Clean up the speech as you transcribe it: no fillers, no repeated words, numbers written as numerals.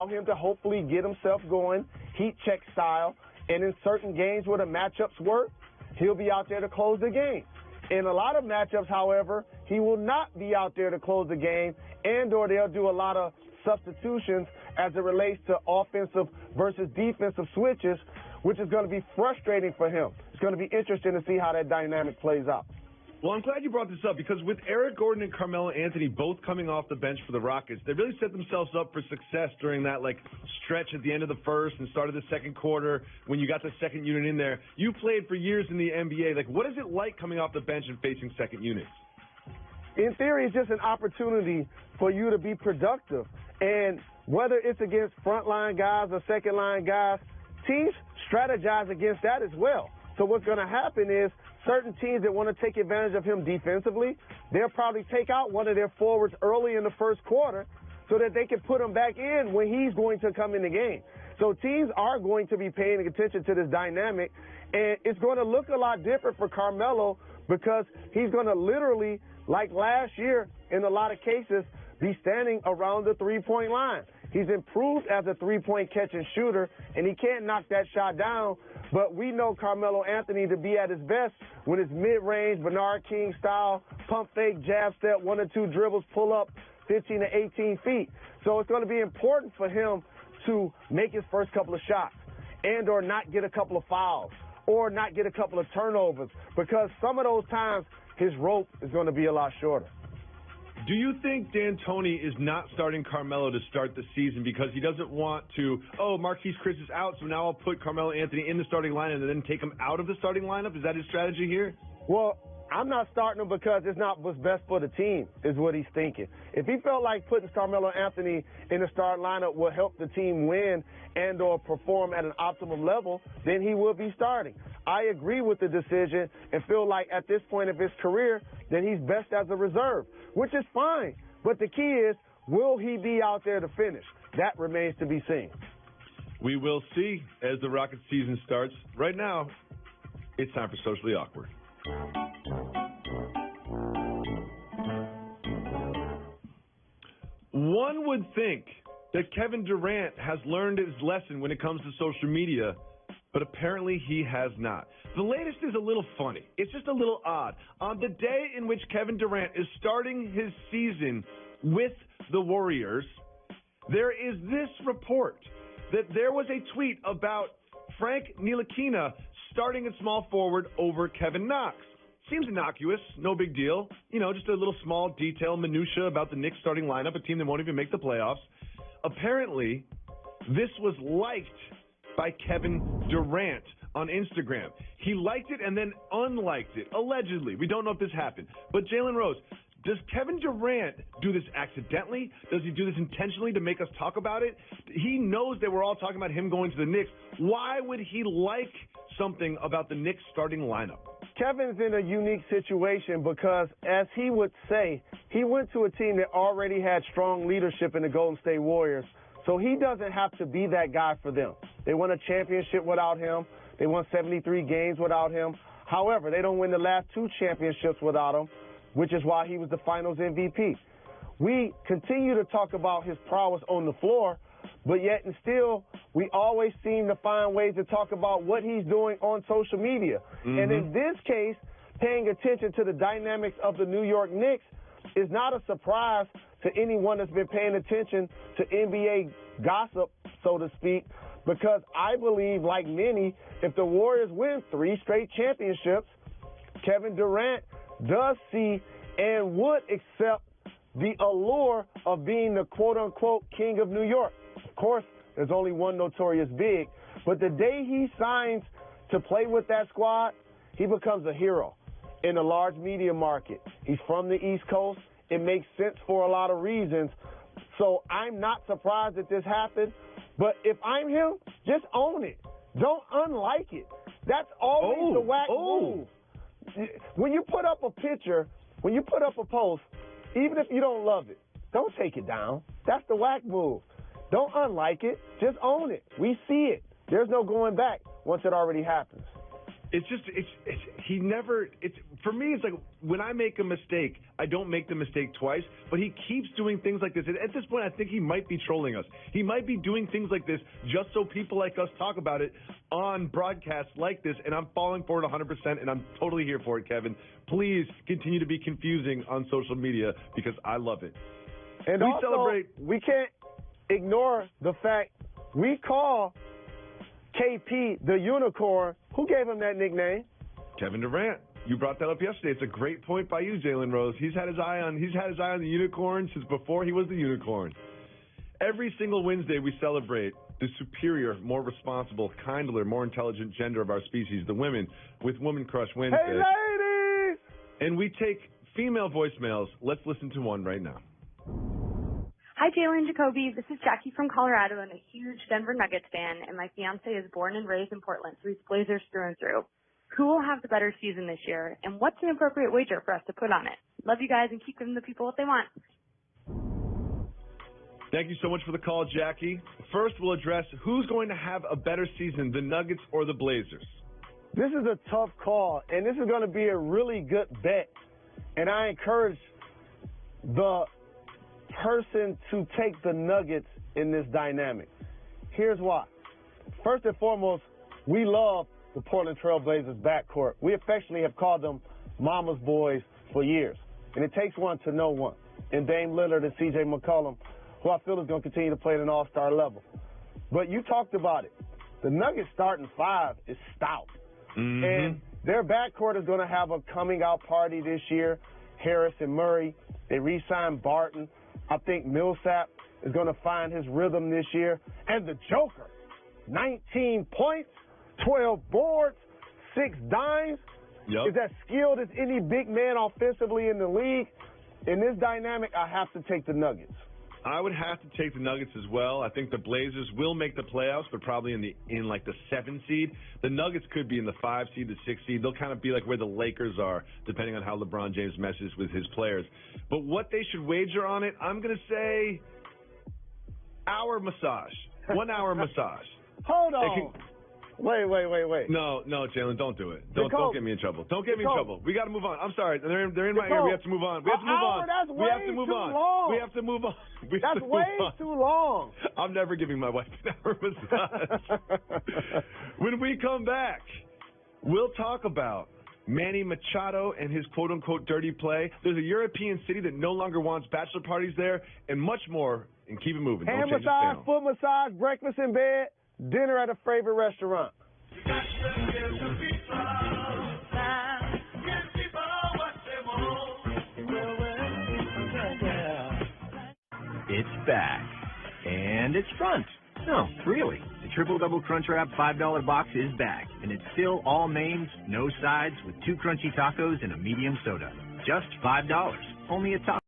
him to hopefully get himself going, heat check style, and in certain games where the matchups work, he'll be out there to close the game. In a lot of matchups, however, he will not be out there to close the game, and or they'll do a lot of substitutions as it relates to offensive versus defensive switches, which is going to be frustrating for him. It's going to be interesting to see how that dynamic plays out. Well, I'm glad you brought this up because with Eric Gordon and Carmelo Anthony both coming off the bench for the Rockets, they really set themselves up for success during that stretch at the end of the first and start of the second quarter when you got the second unit in there. You played for years in the NBA. What is it like coming off the bench and facing second units? In theory, it's just an opportunity for you to be productive. And whether it's against frontline guys or second-line guys, teams strategize against that as well. So what's going to happen is certain teams that want to take advantage of him defensively, they'll probably take out one of their forwards early in the first quarter so that they can put him back in when he's going to come in the game. So teams are going to be paying attention to this dynamic, and it's going to look a lot different for Carmelo because he's going to literally, like last year in a lot of cases, be standing around the three-point line. He's improved as a three-point catch and shooter, and he can't knock that shot down. But we know Carmelo Anthony to be at his best when it's mid-range, Bernard King style, pump fake, jab step, 1 or 2 dribbles, pull up 15 to 18 feet. So it's going to be important for him to make his first couple of shots and or not get a couple of fouls or not get a couple of turnovers because some of those times his rope is going to be a lot shorter. Do you think D'Antoni is not starting Carmelo to start the season because he doesn't want to, Marquise Chris is out, so now I'll put Carmelo Anthony in the starting lineup and then take him out of the starting lineup? Is that his strategy here? Well, I'm not starting him because it's not what's best for the team, is what he's thinking. If he felt like putting Carmelo Anthony in the starting lineup will help the team win and or perform at an optimum level, then he will be starting. I agree with the decision and feel like at this point of his career, then he's best as a reserve, which is fine. But the key is, will he be out there to finish? That remains to be seen. We will see as the Rockets season starts. Right now, it's time for Socially Awkward. One would think that Kevin Durant has learned his lesson when it comes to social media, but apparently he has not. The latest is a little funny. It's just a little odd. On the day in which Kevin Durant is starting his season with the Warriors, there is this report that there was a tweet about Frank Ntilikina starting at small forward over Kevin Knox. Seems innocuous, no big deal. Just a little small detail, minutia about the Knicks starting lineup, a team that won't even make the playoffs. Apparently, this was liked by Kevin Durant on Instagram. He liked it and then unliked it, allegedly. We don't know if this happened. But Jalen Rose, does Kevin Durant do this accidentally? Does he do this intentionally to make us talk about it? He knows that we're all talking about him going to the Knicks. Why would he like something about the Knicks starting lineup? Kevin's in a unique situation because, as he would say, he went to a team that already had strong leadership in the Golden State Warriors, so he doesn't have to be that guy for them. They won a championship without him. They won 73 games without him. However, they don't win the last 2 championships without him, which is why he was the Finals MVP. We continue to talk about his prowess on the floor, but yet and still, we always seem to find ways to talk about what he's doing on social media. Mm-hmm. And in this case, paying attention to the dynamics of the New York Knicks is not a surprise to anyone that's been paying attention to NBA gossip, so to speak, because I believe, like many, if the Warriors win 3 straight championships, Kevin Durant does see and would accept the allure of being the quote-unquote king of New York. Of course, there's only one notorious big, but the day he signs to play with that squad, he becomes a hero in the large media market. He's from the East Coast. It makes sense for a lot of reasons. So I'm not surprised that this happened, but if I'm him, just own it. Don't unlike it. That's always the whack move. When you put up a picture, when you put up a post, even if you don't love it, don't take it down. That's the whack move. Don't unlike it. Just own it. We see it. There's no going back once it already happens. For me, it's like when I make a mistake, I don't make the mistake twice, but he keeps doing things like this. And at this point, I think he might be trolling us. He might be doing things like this just so people like us talk about it on broadcasts like this, and I'm falling for it 100%, and I'm totally here for it, Kevin. Please continue to be confusing on social media because I love it. And we can't ignore the fact we call KP the Unicorn. Who gave him that nickname? Kevin Durant. You brought that up yesterday. It's a great point by you, Jalen Rose. He's had his eye on the unicorn since before he was the unicorn. Every single Wednesday we celebrate the superior, more responsible, kinder, more intelligent gender of our species, the women, with Woman Crush Wednesday. Hey, ladies! And we take female voicemails. Let's listen to one right now. Hi, Jalen, Jacoby. This is Jackie from Colorado and a huge Denver Nuggets fan, and my fiance is born and raised in Portland, so he's Blazers through and through. Who will have the better season this year, and what's an appropriate wager for us to put on it? Love you guys, and keep giving the people what they want. Thank you so much for the call, Jackie. First, we'll address who's going to have a better season, the Nuggets or the Blazers. This is a tough call, and this is going to be a really good bet. And I encourage the person to take the Nuggets in this dynamic. Here's why. First and foremost, we love the Portland Trail Blazers backcourt. We affectionately have called them Mama's Boys for years. And it takes one to know one. And Dame Lillard and C.J. McCollum, who I feel is going to continue to play at an all-star level. But you talked about it. The Nuggets starting five is stout. Mm-hmm. And their backcourt is going to have a coming-out party this year. Harris and Murray. They re-signed Barton. I think Millsap is going to find his rhythm this year. And the Joker, 19 points, 12 boards, 6 dimes. Yep. Is as skilled as any big man offensively in the league. In this dynamic, I have to take the Nuggets. I would have to take the Nuggets as well. I think the Blazers will make the playoffs, but probably in like the 7 seed. The Nuggets could be in the 5 seed, the 6 seed. They'll kind of be like where the Lakers are, depending on how LeBron James messes with his players. But what they should wager on it, I'm going to say hour massage. 1 hour massage. Hold on. Wait. No, Jalen, don't do it. Don't get me in trouble. Don't get me in trouble. We got to move on. I'm sorry. They're in my ear. We have to move on. We have to move on. That's way too long. We have to move on. That's way too long. I'm never giving my wife an hour massage. When we come back, we'll talk about Manny Machado and his quote-unquote dirty play. There's a European city that no longer wants bachelor parties there, and much more. And keep it moving. Hand massage, foot massage, breakfast in bed, dinner at a favorite restaurant. It's back. And it's front. No, really. The Triple Double Crunchwrap $5 box is back. And it's still all mains, no sides, with 2 crunchy tacos and a medium soda. Just $5. Only at Taco.